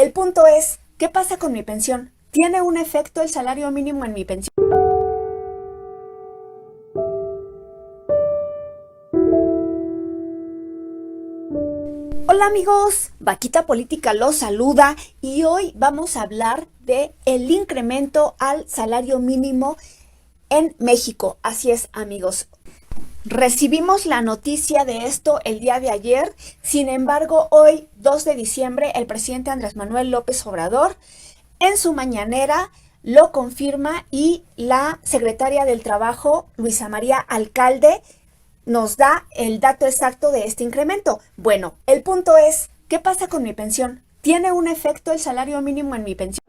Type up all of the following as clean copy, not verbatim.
El punto es, ¿qué pasa con mi pensión? ¿Tiene un efecto el salario mínimo en mi pensión? Hola amigos, Vaquita Política los saluda y hoy vamos a hablar de el incremento al salario mínimo en México. Así es, amigos. Recibimos la noticia de esto el día de ayer, sin embargo, hoy, 2 de diciembre, el presidente Andrés Manuel López Obrador, en su mañanera, lo confirma y la secretaria del Trabajo, Luisa María Alcalde, nos da el dato exacto de este incremento. Bueno, el punto es, ¿qué pasa con mi pensión? ¿Tiene un efecto el salario mínimo en mi pensión?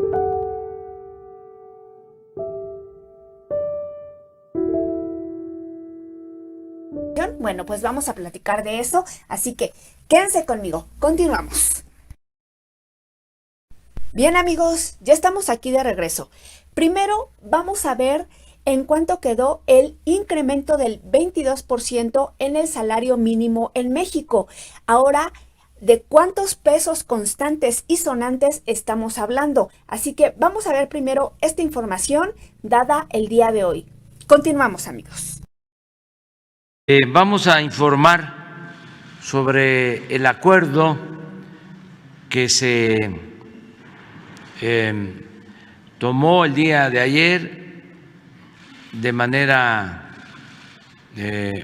Bueno, pues vamos a platicar de eso, así que quédense conmigo, continuamos. Bien amigos, ya estamos aquí de regreso. Primero vamos a ver en cuánto quedó el incremento del 22% en el salario mínimo en México. Ahora, ¿de cuántos pesos constantes y sonantes estamos hablando? Así que vamos a ver primero esta información dada el día de hoy. Continuamos amigos. Vamos a informar sobre el acuerdo que se tomó el día de ayer de manera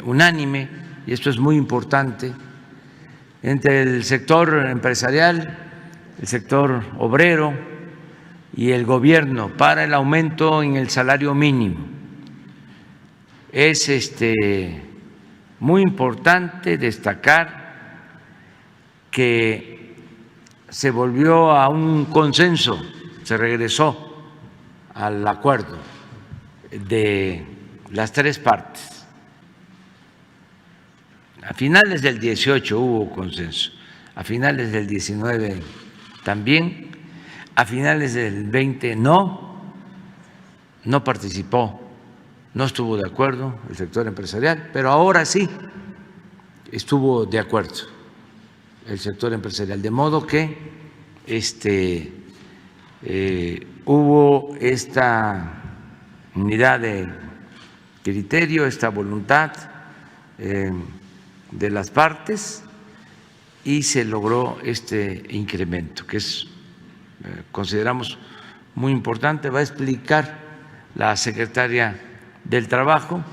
unánime, y esto es muy importante, entre el sector empresarial, el sector obrero y el gobierno para el aumento en el salario mínimo. Es muy importante destacar que se volvió a un consenso, se regresó al acuerdo de las tres partes. A finales del 18 hubo consenso, a finales del 19 también, a finales del 20 no participó. No estuvo de acuerdo el sector empresarial, pero ahora sí estuvo de acuerdo el sector empresarial, de modo que hubo esta unidad de criterio, esta voluntad de las partes y se logró este incremento que es, consideramos muy importante. Va a explicar la secretaria del Trabajo,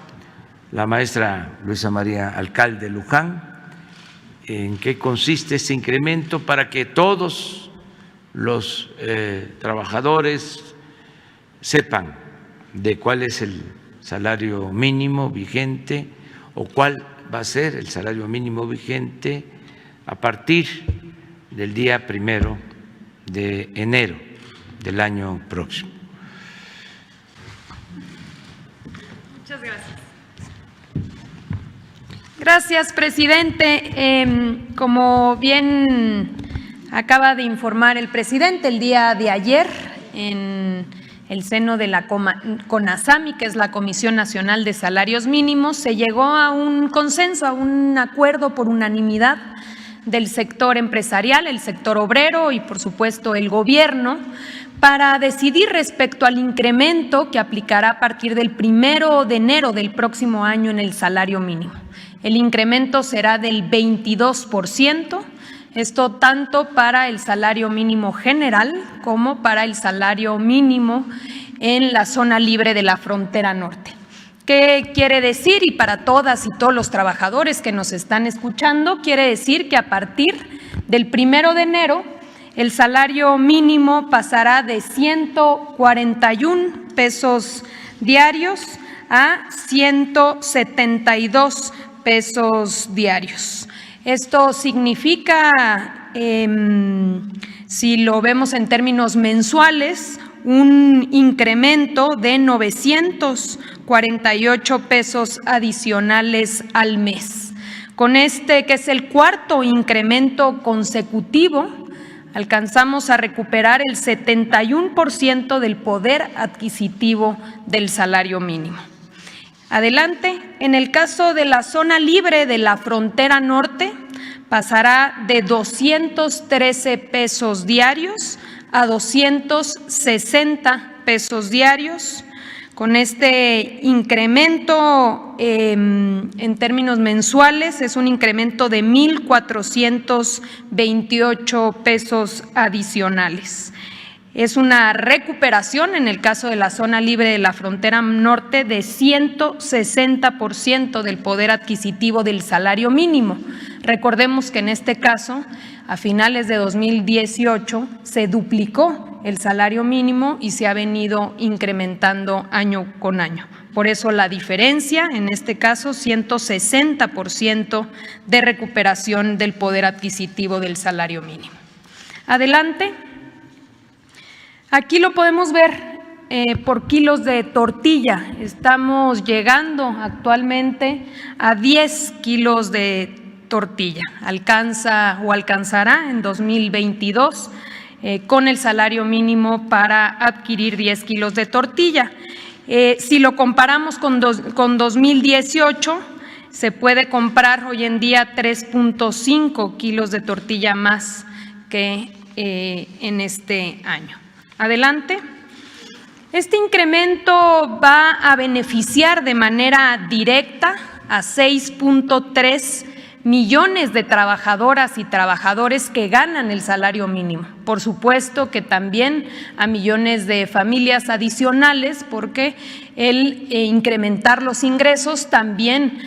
la maestra Luisa María Alcalde Luján, en qué consiste este incremento para que todos los trabajadores sepan de cuál es el salario mínimo vigente o cuál va a ser el salario mínimo vigente a partir del día 1 de enero del año próximo. Muchas gracias. Gracias, presidente. Como bien acaba de informar el presidente, el día de ayer, en el seno de la CONASAMI, que es la Comisión Nacional de Salarios Mínimos, se llegó a un consenso, a un acuerdo por unanimidad del sector empresarial, el sector obrero y, por supuesto, el gobierno, para decidir respecto al incremento que aplicará a partir del 1 de enero del próximo año en el salario mínimo. El incremento será del 22%, esto tanto para el salario mínimo general como para el salario mínimo en la zona libre de la frontera norte. ¿Qué quiere decir? Y para todas y todos los trabajadores que nos están escuchando, quiere decir que a partir del 1 de enero el salario mínimo pasará de 141 pesos diarios a 172 pesos diarios. Esto significa, si lo vemos en términos mensuales, un incremento de 948 pesos adicionales al mes. Con este, que es el cuarto incremento consecutivo, alcanzamos a recuperar el 71% del poder adquisitivo del salario mínimo. Adelante, en el caso de la zona libre de la frontera norte, pasará de 213 pesos diarios a 260 pesos diarios. Con este incremento en términos mensuales es un incremento de 1,428 pesos adicionales. Es una recuperación en el caso de la zona libre de la frontera norte de 160% del poder adquisitivo del salario mínimo. Recordemos que en este caso, a finales de 2018, se duplicó el salario mínimo y se ha venido incrementando año con año. Por eso la diferencia, en este caso, 160% de recuperación del poder adquisitivo del salario mínimo. Adelante. Aquí lo podemos ver por kilos de tortilla. Estamos llegando actualmente a 10 kilos de tortilla. Alcanza o alcanzará en 2022 con el salario mínimo para adquirir 10 kilos de tortilla. Si lo comparamos con 2018, se puede comprar hoy en día 3.5 kilos de tortilla más que en este año. Adelante. Este incremento va a beneficiar de manera directa a 6.3 millones de trabajadoras y trabajadores que ganan el salario mínimo. Por supuesto que también a millones de familias adicionales, porque el incrementar los ingresos también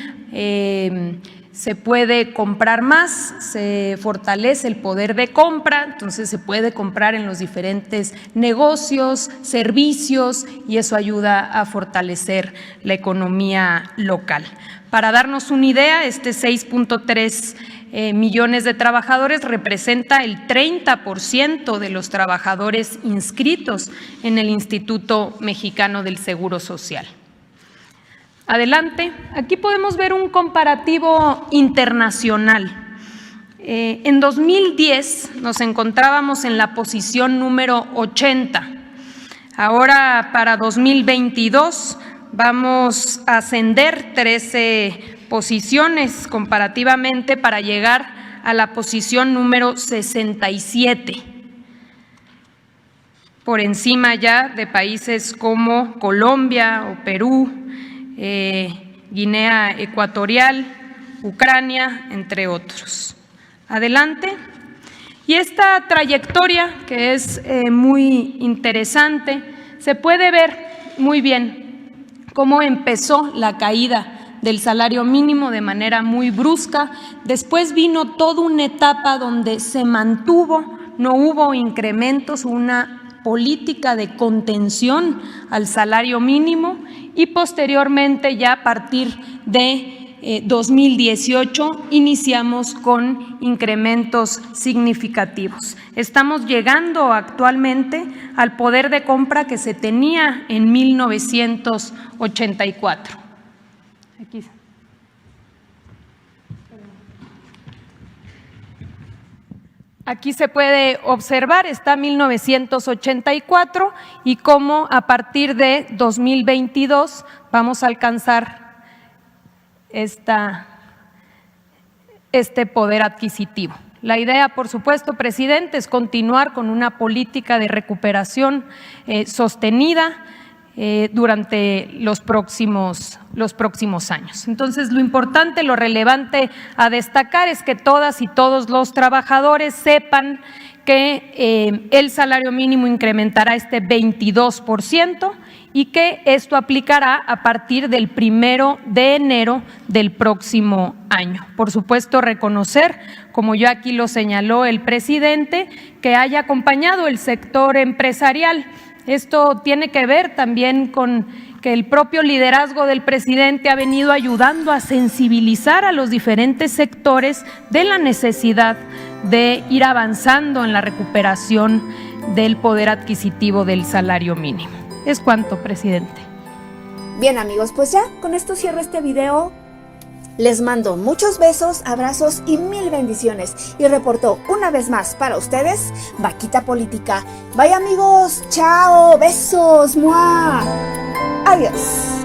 se puede comprar más, se fortalece el poder de compra, entonces se puede comprar en los diferentes negocios, servicios, y eso ayuda a fortalecer la economía local. Para darnos una idea, este 6.3 millones de trabajadores representa el 30% de los trabajadores inscritos en el Instituto Mexicano del Seguro Social. Adelante. Aquí podemos ver un comparativo internacional. En 2010 nos encontrábamos en la posición número 80. Ahora para 2022 vamos a ascender 13 posiciones comparativamente para llegar a la posición número 67. Por encima ya de países como Colombia o Perú, Guinea Ecuatorial, Ucrania, entre otros. Adelante. Y esta trayectoria, que es muy interesante, se puede ver muy bien cómo empezó la caída del salario mínimo de manera muy brusca. Después vino toda una etapa donde se mantuvo, no hubo incrementos, una política de contención al salario mínimo, y posteriormente ya a partir de 2018 iniciamos con incrementos significativos. Estamos llegando actualmente al poder de compra que se tenía en 1984. Aquí se puede observar, está 1984 y cómo a partir de 2022 vamos a alcanzar este poder adquisitivo. La idea, por supuesto, presidente, es continuar con una política de recuperación sostenida durante los próximos años. Entonces, lo importante, lo relevante a destacar es que todas y todos los trabajadores sepan que el salario mínimo incrementará este 22% y que esto aplicará a partir del 1 de enero del próximo año. Por supuesto, reconocer, como ya aquí lo señaló el presidente, que haya acompañado el sector empresarial. Esto tiene que ver también con que el propio liderazgo del presidente ha venido ayudando a sensibilizar a los diferentes sectores de la necesidad de ir avanzando en la recuperación del poder adquisitivo del salario mínimo. Es cuanto, presidente. Bien, amigos, pues ya con esto cierro este video. Les mando muchos besos, abrazos y 1000 bendiciones. Y reportó una vez más para ustedes, Vaquita Política. Bye, amigos. Chao. Besos. ¡Mua! Adiós.